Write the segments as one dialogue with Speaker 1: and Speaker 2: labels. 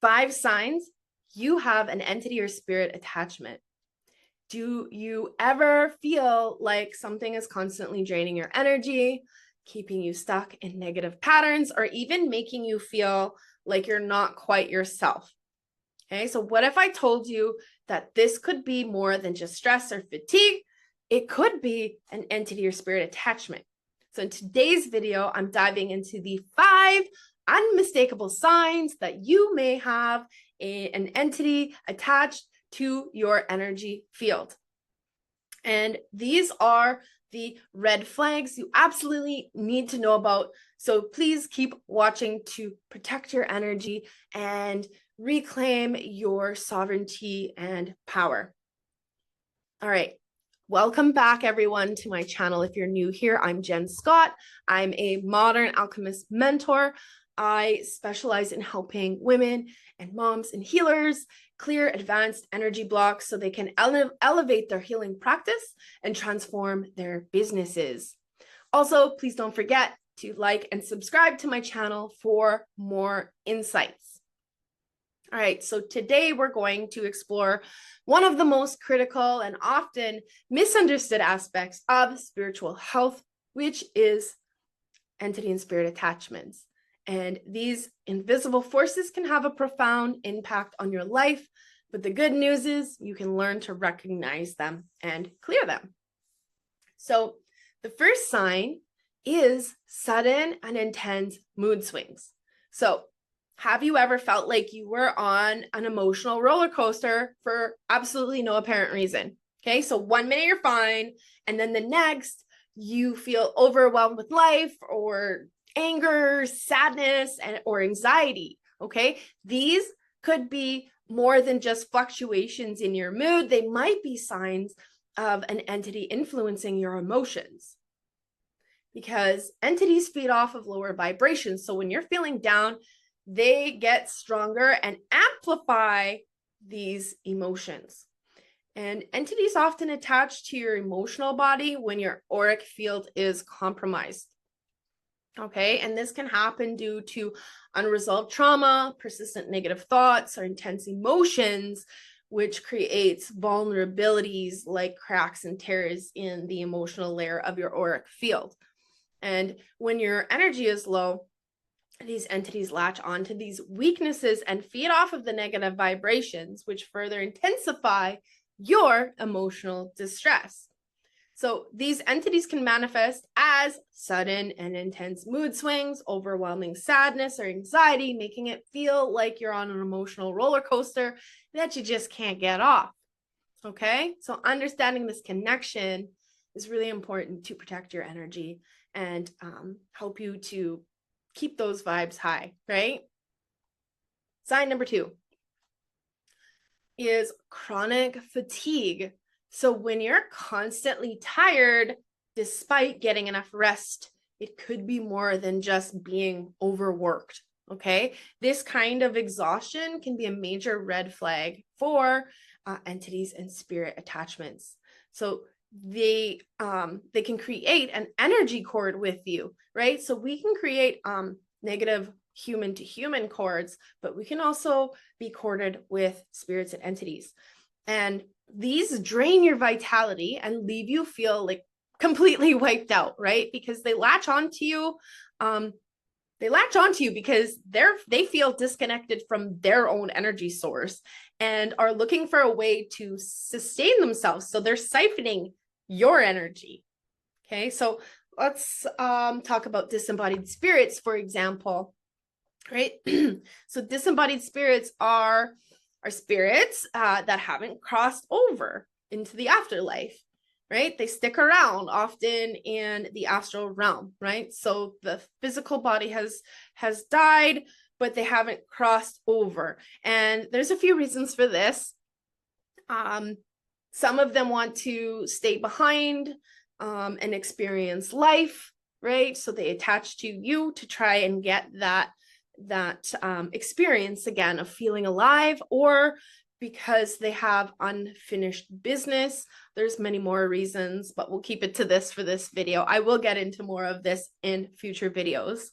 Speaker 1: 5 signs you have an entity or spirit attachment. Do you ever feel like something is constantly draining your energy, keeping you stuck in negative patterns, or even making you feel like you're not quite yourself? Okay, so what if I told you that this could be more than just stress or fatigue? It could be an entity or spirit attachment. So in today's video, I'm diving into the 5 unmistakable signs that you may have an entity attached to your energy field. And these are the red flags you absolutely need to know about. So please keep watching to protect your energy and reclaim your sovereignty and power. All right. Welcome back, everyone, to my channel. If you're new here, I'm Jenn Scott. I'm a modern alchemist mentor. I specialize in helping women and moms and healers clear advanced energy blocks so they can elevate their healing practice and transform their businesses. Also, please don't forget to like and subscribe to my channel for more insights. All right, so today we're going to explore one of the most critical and often misunderstood aspects of spiritual health, which is entity and spirit attachments. And these invisible forces can have a profound impact on your life, but the good news is you can learn to recognize them and clear them. So the first sign is sudden and intense mood swings. So have you ever felt like you were on an emotional roller coaster for absolutely no apparent reason? Okay, so 1 minute you're fine, and then the next you feel overwhelmed with life, or anger, sadness, or anxiety. Okay, these could be more than just fluctuations in your mood. They might be signs of an entity influencing your emotions, because entities feed off of lower vibrations. So when you're feeling down, they get stronger and amplify these emotions. And entities often attach to your emotional body when your auric field is compromised. Okay, and this can happen due to unresolved trauma, persistent negative thoughts, or intense emotions, which creates vulnerabilities like cracks and tears in the emotional layer of your auric field. And when your energy is low, these entities latch onto these weaknesses and feed off of the negative vibrations, which further intensify your emotional distress. So these entities can manifest as sudden and intense mood swings, overwhelming sadness or anxiety, making it feel like you're on an emotional roller coaster that you just can't get off. Okay, so understanding this connection is really important to protect your energy and help you to keep those vibes high, right? Sign number 2 is chronic fatigue. So when you're constantly tired, despite getting enough rest, it could be more than just being overworked, okay? This kind of exhaustion can be a major red flag for entities and spirit attachments. So they can create an energy cord with you, right? So we can create negative human to human cords, but we can also be corded with spirits and entities. And these drain your vitality and leave you feel like completely wiped out, right? Because they latch onto you. Because they feel disconnected from their own energy source and are looking for a way to sustain themselves. So they're siphoning your energy. Okay, so let's talk about disembodied spirits, for example, right? So disembodied spirits are spirits that haven't crossed over into the afterlife, right? They stick around often in the astral realm, right? So the physical body has died, but they haven't crossed over. And there's a few reasons for this. Some of them want to stay behind and experience life, right? So they attach to you to try and get that experience again of feeling alive, or because they have unfinished business. There's many more reasons, but we'll keep it to this for this video. I will get into more of this in future videos.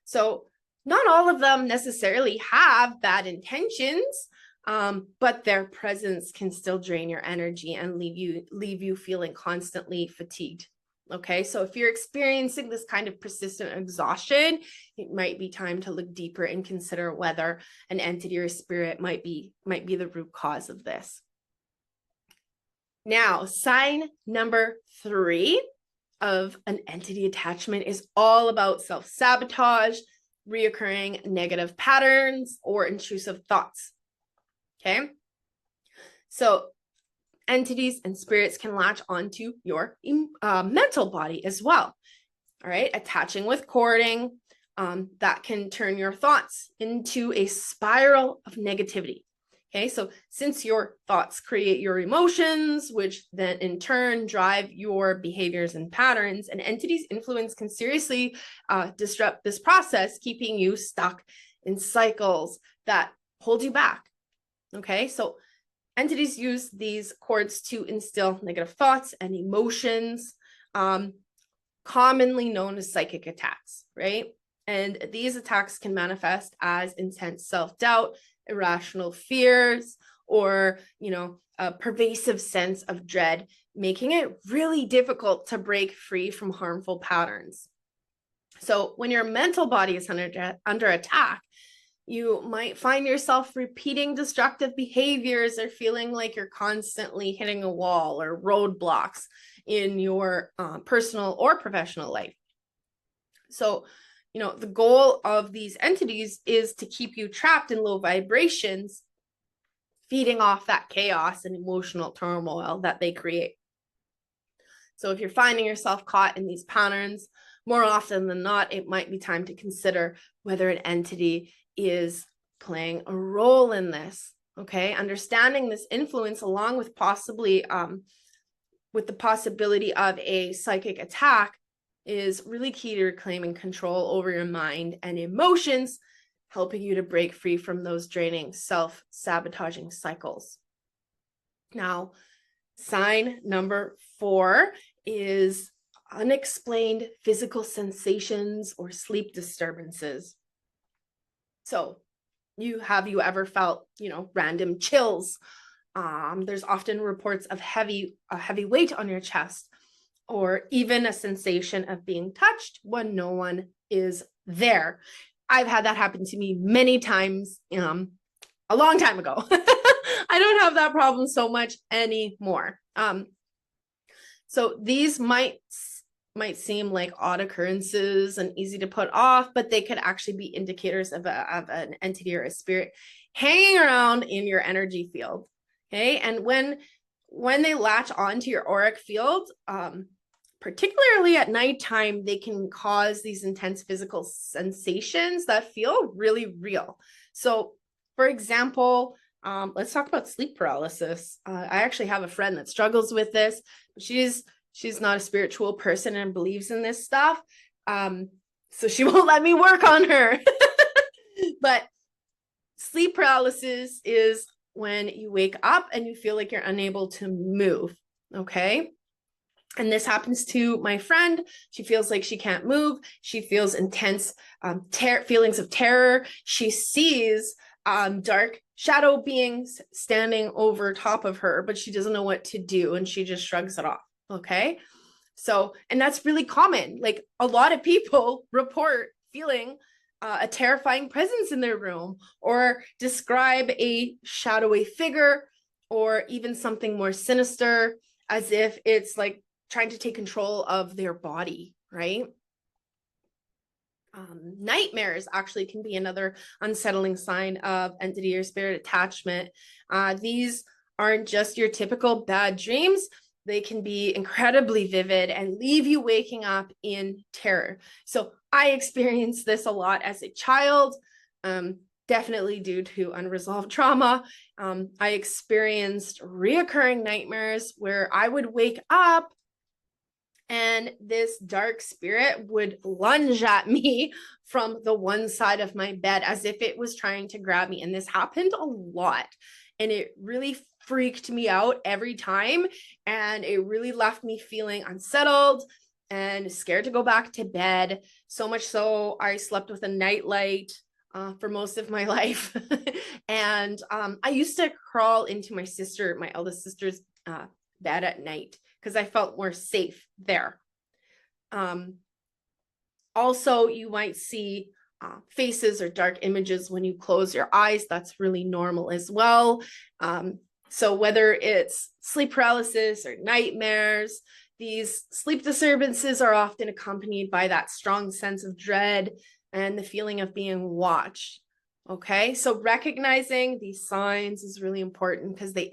Speaker 1: So Not all of them necessarily have bad intentions, but their presence can still drain your energy and leave you feeling constantly fatigued. Okay, so if you're experiencing this kind of persistent exhaustion, it might be time to look deeper and consider whether an entity or spirit might be the root cause of this. Now, sign number 3 of an entity attachment is all about self-sabotage, reoccurring negative patterns, or intrusive thoughts. Okay, so entities and spirits can latch onto your mental body as well. All right, attaching with cording, that can turn your thoughts into a spiral of negativity. Okay, so since your thoughts create your emotions, which then in turn drive your behaviors and patterns, an entity's influence can seriously disrupt this process, keeping you stuck in cycles that hold you back. Okay, so entities use these cords to instill negative thoughts and emotions, commonly known as psychic attacks, right? And these attacks can manifest as intense self-doubt, irrational fears, or, a pervasive sense of dread, making it really difficult to break free from harmful patterns. So when your mental body is under attack, you might find yourself repeating destructive behaviors or feeling like you're constantly hitting a wall or roadblocks in your personal or professional life. So, the goal of these entities is to keep you trapped in low vibrations, feeding off that chaos and emotional turmoil that they create. So if you're finding yourself caught in these patterns, more often than not, it might be time to consider whether an entity is playing a role in this. Okay, understanding this influence, along with possibly with the possibility of a psychic attack, is really key to reclaiming control over your mind and emotions, helping you to break free from those draining self-sabotaging cycles. Now, sign number 4 is unexplained physical sensations or sleep disturbances. So, have you ever felt, random chills? There's often reports of a heavy weight on your chest, or even a sensation of being touched when no one is there. I've had that happen to me many times, a long time ago. I don't have that problem so much anymore. So these might seem like odd occurrences and easy to put off, but they could actually be indicators of an entity or a spirit hanging around in your energy field. Okay, and when they latch onto your auric field, particularly at nighttime, they can cause these intense physical sensations that feel really real. So, for example, let's talk about sleep paralysis. I actually have a friend that struggles with this. She's not a spiritual person and believes in this stuff. So she won't let me work on her. But sleep paralysis is when you wake up and you feel like you're unable to move. Okay. And this happens to my friend. She feels like she can't move. She feels intense feelings of terror. She sees dark shadow beings standing over top of her, but she doesn't know what to do, and she just shrugs it off. Okay. So, and that's really common. Like, a lot of people report feeling a terrifying presence in their room, or describe a shadowy figure, or even something more sinister, as if it's like trying to take control of their body, right? Nightmares actually can be another unsettling sign of entity or spirit attachment. These aren't just your typical bad dreams. They can be incredibly vivid and leave you waking up in terror. So I experienced this a lot as a child, definitely due to unresolved trauma. I experienced reoccurring nightmares where I would wake up and this dark spirit would lunge at me from the one side of my bed as if it was trying to grab me. And this happened a lot. And it really freaked me out every time. And it really left me feeling unsettled and scared to go back to bed. So much so I slept with a nightlight for most of my life. And I used to crawl into my eldest sister's bed at night because I felt more safe there. Also, you might see faces or dark images when you close your eyes. That's really normal as well. So whether it's sleep paralysis or nightmares, these sleep disturbances are often accompanied by that strong sense of dread and the feeling of being watched. Okay, so recognizing these signs is really important because they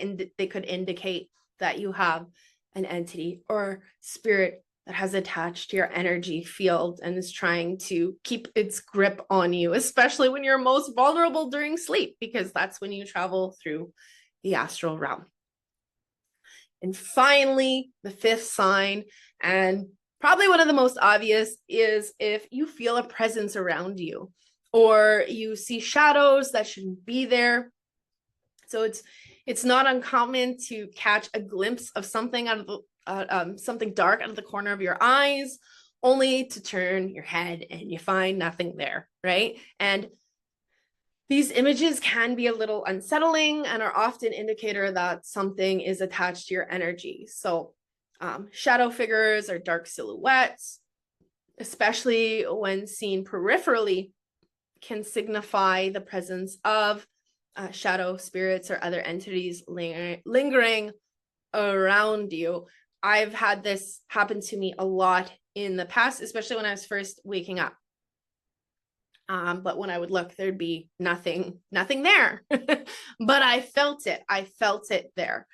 Speaker 1: could indicate that you have an entity or spirit that has attached to your energy field and is trying to keep its grip on you, especially when you're most vulnerable during sleep, because that's when you travel through the astral realm. And finally, the fifth sign, and probably one of the most obvious, is if you feel a presence around you or you see shadows that shouldn't be there. So it's not uncommon to catch a glimpse of something out of the something dark out of the corner of your eyes, only to turn your head and you find nothing there, right? And these images can be a little unsettling and are often indicator that something is attached to your energy. So shadow figures or dark silhouettes, especially when seen peripherally, can signify the presence of shadow spirits or other entities lingering around you. I've had this happen to me a lot in the past, especially when I was first waking up. But when I would look, there'd be nothing there. But I felt it there.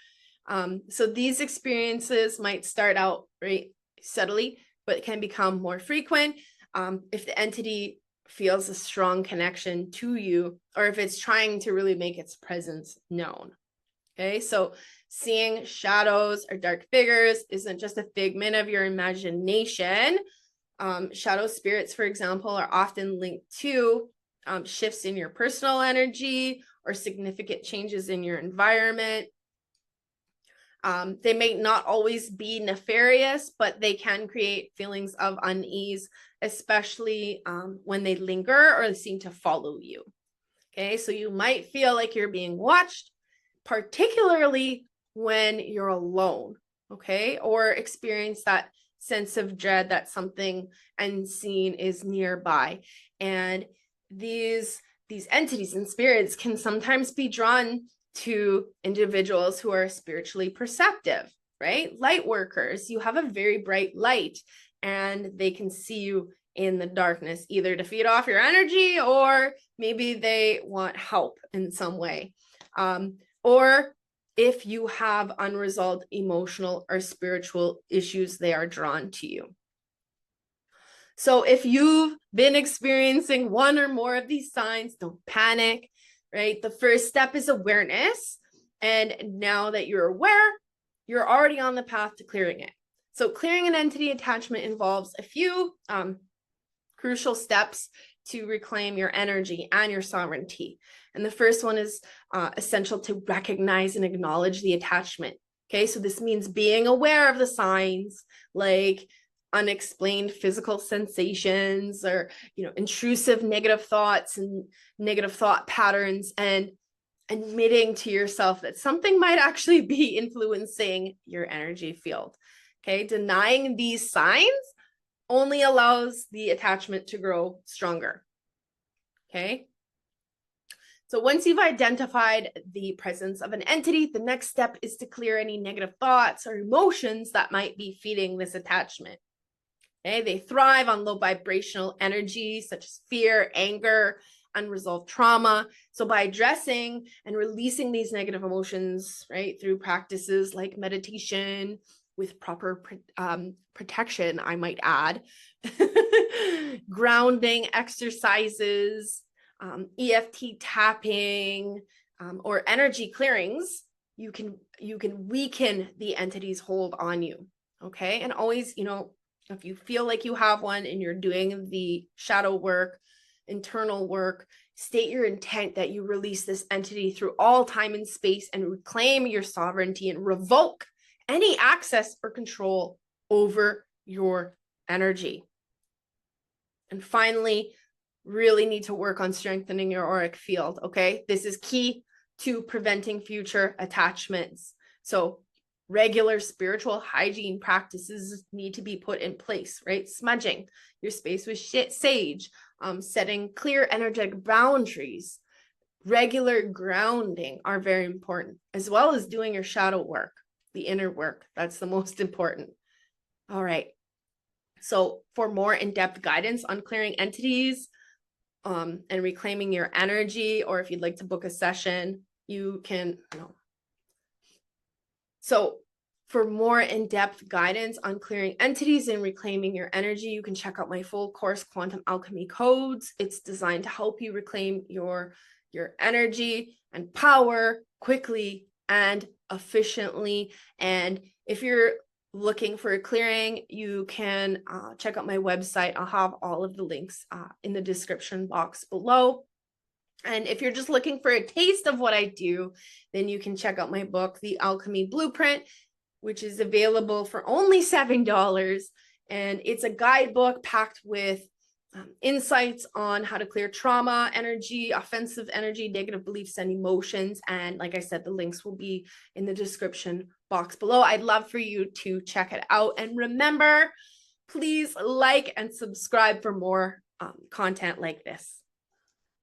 Speaker 1: So these experiences might start out very subtly, but can become more frequent if the entity feels a strong connection to you, or if it's trying to really make its presence known. Okay, so seeing shadows or dark figures isn't just a figment of your imagination. Shadow spirits, for example, are often linked to shifts in your personal energy or significant changes in your environment. They may not always be nefarious, but they can create feelings of unease, especially when they linger or they seem to follow you. Okay, so you might feel like you're being watched, particularly when you're alone, okay, or experience that sense of dread that something unseen is nearby. And these entities and spirits can sometimes be drawn to individuals who are spiritually perceptive, right? Light workers, you have a very bright light and they can see you in the darkness, either to feed off your energy or maybe they want help in some way. Or if you have unresolved emotional or spiritual issues, they are drawn to you. So if you've been experiencing one or more of these signs, don't panic, right? The first step is awareness. And now that you're aware, you're already on the path to clearing it. So clearing an entity attachment involves a few crucial steps to reclaim your energy and your sovereignty. And the first one is essential to recognize and acknowledge the attachment. Okay, so this means being aware of the signs like unexplained physical sensations or, intrusive negative thoughts and negative thought patterns, and admitting to yourself that something might actually be influencing your energy field. Okay, denying these signs only allows the attachment to grow stronger. Okay. So once you've identified the presence of an entity, the next step is to clear any negative thoughts or emotions that might be feeding this attachment. Okay, they thrive on low vibrational energy such as fear, anger, unresolved trauma. So by addressing and releasing these negative emotions, right, through practices like meditation with proper protection, I might add, grounding exercises, EFT tapping, or energy clearings, you can weaken the entity's hold on you. Okay, and always, if you feel like you have one and you're doing the shadow work, internal work, state your intent that you release this entity through all time and space and reclaim your sovereignty and revoke any access or control over your energy. And finally, really need to work on strengthening your auric field, okay? This is key to preventing future attachments. So regular spiritual hygiene practices need to be put in place, right? Smudging your space with sage, setting clear energetic boundaries, regular grounding are very important, as well as doing your shadow work, the inner work. That's the most important. All right. So for more in-depth guidance on clearing entities and reclaiming your energy, or if you'd like to book a session, you can, So for more in-depth guidance on clearing entities and reclaiming your energy, you can check out my full course, Quantum Alchemy Codes. It's designed to help you reclaim your energy and power quickly and efficiently. And if you're looking for a clearing, you can check out my website. I'll have all of the links in the description box below. And if you're just looking for a taste of what I do, then you can check out my book, The Alchemy Blueprint, which is available for only $7. And it's a guidebook packed with insights on how to clear trauma, energy, offensive energy, negative beliefs, and emotions. And like I said, the links will be in the description box below. I'd love for you to check it out. And remember, please like and subscribe for more content like this.